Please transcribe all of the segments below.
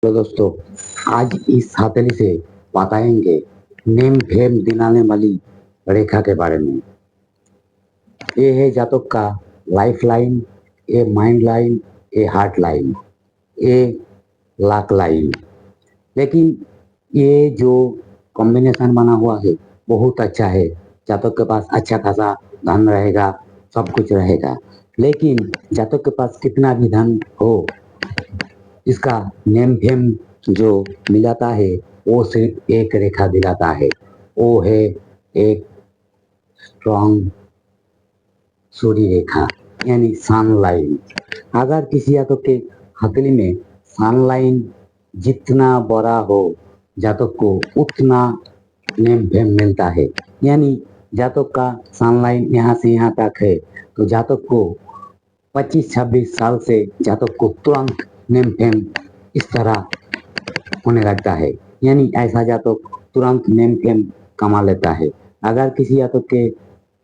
तो दोस्तों, आज इस हथेली से बताएंगे नेम फेम दिलाने वाली रेखा के बारे में। ये है जातक का लाइफ लाइन, ये माइंड लाइन, ये हार्ट लाइन, ये लाक लाइन। लेकिन ये जो कॉम्बिनेशन बना हुआ है बहुत अच्छा है। जातक के पास अच्छा खासा धन रहेगा, सब कुछ रहेगा। लेकिन जातक के पास कितना भी धन हो, इसका नेम फेम जो मिलाता है वो सिर्फ एक रेखा दिलाता है। वो है एक स्ट्रॉन्ग सूर्य रेखा, यानी सन लाइन। अगर किसी जातक के हथेली में सन लाइन जितना बड़ा हो, जातक को उतना नेम फेम मिलता है। यानी जातक का सन लाइन यहाँ से यहाँ तक है तो जातक को 25-26 साल से जातक को तुरंत नेम फेम इस तरह होने लगता है। यानी ऐसा जातक तुरंत नेम फेम कमा लेता है। अगर किसी जातक के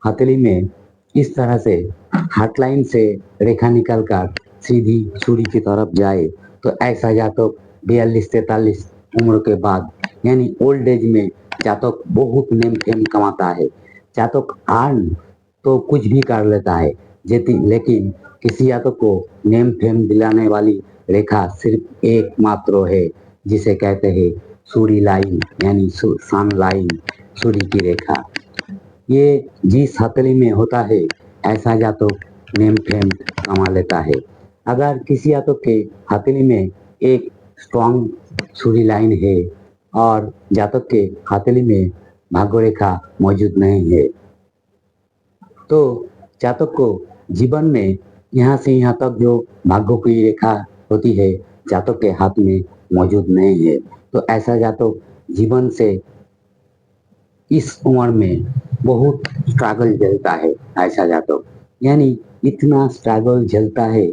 हथेली में इस तरह से हार्टलाइन से रेखा निकलकर सीधी सूर्य की तरफ जाए तो ऐसा जातक 42-43 उम्र के बाद यानी ओल्ड एज में जातक बहुत नेम फेम कमाता है। जातक अर्न तो कुछ भी कर लेता है, लेकिन किसी जातक को नेम फेम दिलाने वाली रेखा सिर्फ एक मात्र है, जिसे कहते हैं सूर्य लाइन, यानी सन लाइन, सूर्य की रेखा। ये जिस हथेली में होता है ऐसा जातक नेम फेम कमा लेता है। अगर किसी जातक के हथेली में एक स्ट्रॉन्ग सूर्य लाइन है और जातक के हथेली में भाग्य रेखा मौजूद नहीं है, तो जातक को जीवन में यहाँ से यहाँ तक जो भाग्यों की रेखा होती है जातक के हाथ में मौजूद नहीं है। तो ऐसा जातक जीवन से इस उम्र में बहुत स्ट्रगल झेलता है। ऐसा जातक यानी इतना स्ट्रगल झेलता है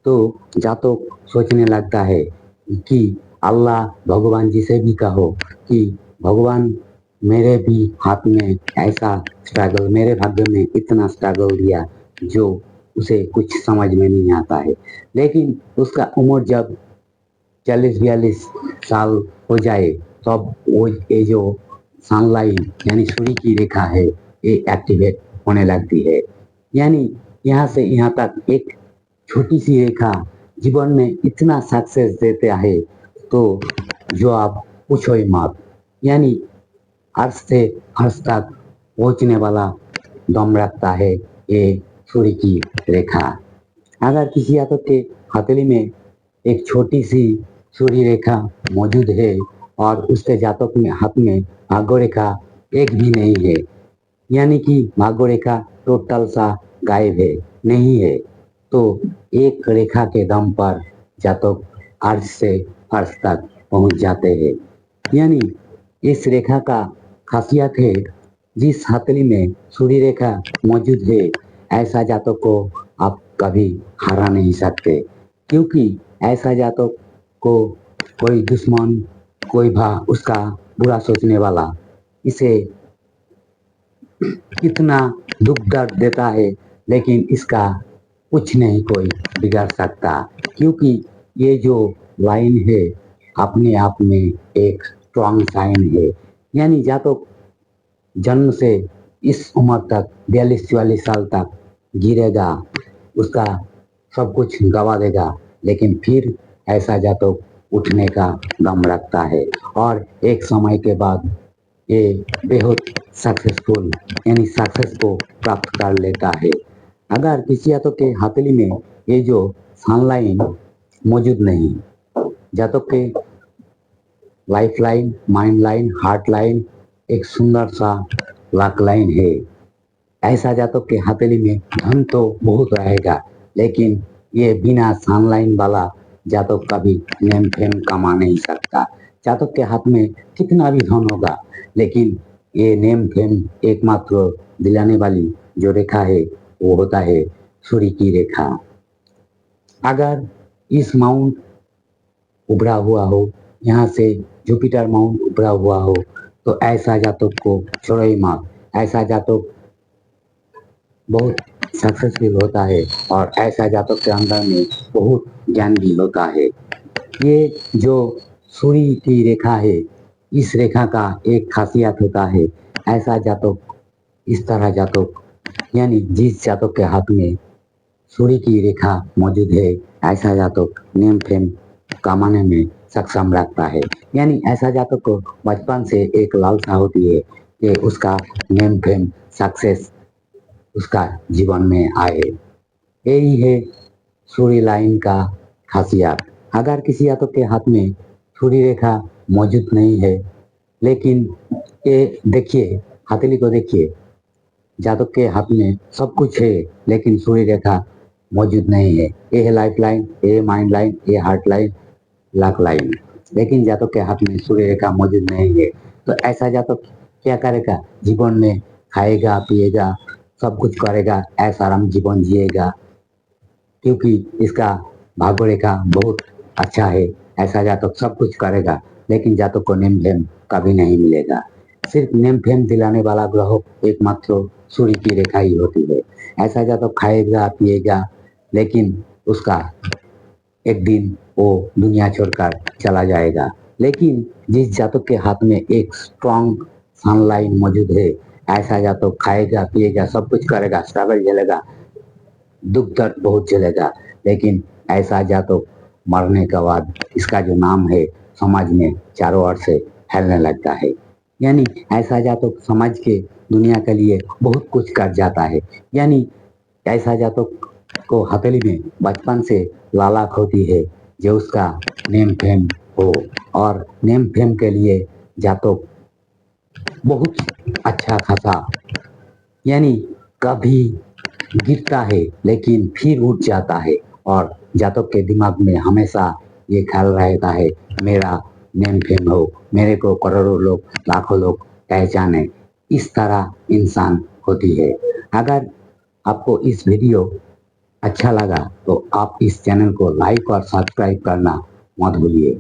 तो जातक सोचने लगता है कि अल्लाह भगवान जी से भी कहो कि भगवान मेरे भी हाथ में ऐसा स्ट्रगल, मेरे भाग्य में इतना स्ट्रगल दिया जो उसे कुछ समझ में नहीं आता है। लेकिन उसका उम्र जब 40-42 साल हो जाए तब वो ये जो सनलाइन यानी सूर्य की रेखा है ये एक्टिवेट होने लगती है। यानी यहाँ से यहाँ तक एक छोटी सी रेखा जीवन में इतना सक्सेस देता है तो जो आप पूछो ही मत। यानी अर्श से अर्श तक पहुंचने वाला दम रखता है ये सूर्य की रेखा। अगर किसी जातक के हथेली में एक छोटी सी सूर्य रेखा मौजूद है और उसके जातक में हाथ में भाग्य रेखा एक भी नहीं है, यानी कि भाग्य रेखा टोटल सा गायब है, नहीं है, तो एक रेखा के दम पर जातक अर्श से अर्श तक पहुंच जाते हैं। यानी इस रेखा का खासियत है जिस हथेली में सूर्य रेखा मौजूद है ऐसा जातक को आप कभी हरा नहीं सकते, क्योंकि ऐसा जातक को कोई दुश्मन, कोई उसका बुरा सोचने वाला इसे कितना दुख दर्द देता है लेकिन इसका कुछ नहीं कोई बिगाड़ सकता, क्योंकि ये जो लाइन है अपने आप में एक स्ट्रॉन्ग साइन है। यानी जातक जन्म से इस उम्र तक 42-44 साल तक गिरेगा, उसका सब कुछ गवा देगा, लेकिन फिर ऐसा जातक उठने का दम रखता है और एक समय के बाद ये बेहद सक्सेसफुल यानी सक्सेस को प्राप्त कर लेता है। अगर किसी जातक के हथेली में ये जो सनलाइन मौजूद नहीं, जातक के life line, mind line, heart line एक सुंदर सा लक लाइन है। ऐसा जातक के हथेली में धन तो बहुत रहेगा, लेकिन ये बिना सनलाइन वाला जातक कभी नेम फेम कमा नहीं सकता। जातक के हाथ में कितना भी धन होगा, लेकिन ये नेम फेम एकमात्र दिलाने वाली जो रेखा है वो होता है सूर्य की रेखा। अगर इस माउंट उभरा हुआ हो, यहाँ से जुपिटर माउंट उभरा हुआ हो, तो ऐसा जातक को छोड़ो ही मत। ऐसा जातक बहुत सक्सेसफुल होता है और ऐसा जातक के अंदर में बहुत ज्ञान भी होता है। ये जो सूर्य की रेखा है, इस रेखा का एक खासियत होता है, ऐसा जातक, इस तरह जातक, यानी जिस जातक के हाथ में सूर्य की रेखा मौजूद है, ऐसा जातक नेम फेम कमाने में सक्षम रखता है। यानी ऐसा जातक को बचपन से एक लालसा होती है कि उसका नेम फेम सक्सेस उसका जीवन में आए। यही है सूर्य लाइन का खासियत। अगर किसी जातक के हाथ में सूर्य रेखा मौजूद नहीं है, लेकिन ये देखिए, हथेली को देखिए, जातक के हाथ में सब कुछ है लेकिन सूर्य रेखा मौजूद नहीं है। ये है लाइफ लाइन, ये माइंड लाइन, ये हार्ट लाइन, लक लाइन। लेकिन जातक के हाथ में सूर्य रेखा मौजूद नहीं है, तो ऐसा जातक क्या करेगा? जीवन में खाएगा पिएगा, सब कुछ करेगा, ऐसा आराम जीवन जिएगा, क्योंकि इसका भाग्य रेखा बहुत अच्छा है। ऐसा जातक सब कुछ करेगा, लेकिन जातक को नेम फेम कभी नहीं मिलेगा। सिर्फ नेम फेम दिलाने वाला ग्रह एकमात्र सूर्य की रेखा ही होती है। ऐसा जातक खाएगा पिएगा, लेकिन उसका एक दिन वो दुनिया छोड़कर चला जाएगा। लेकिन जिस जातक के हाथ में एक स्ट्रॉन्ग सनलाइन मौजूद है, ऐसा जातक खाएगा पिएगा, सब कुछ करेगा, स्ट्रगल झेलेगा, दुख दर्द बहुत झेलेगा, लेकिन ऐसा जातक मरने के बाद इसका जो नाम है समाज में चारों ओर से फैलने लगता है। यानी ऐसा जातक समाज के दुनिया के लिए बहुत कुछ कर जाता है। यानी ऐसा जातक को हथेली में बचपन से लालक होती है जो उसका नेम फेम हो, और नेम फेम के लिए जातक बहुत अच्छा खासा, यानी कभी गिरता है लेकिन फिर उठ जाता है, और जातक के दिमाग में हमेशा ये ख्याल रहता है मेरा नेम फेम हो, मेरे को करोड़ों लोग लाखों लोग पहचाने। इस तरह इंसान होती है। अगर आपको इस वीडियो अच्छा लगा तो आप इस चैनल को लाइक और सब्सक्राइब करना मत भूलिए।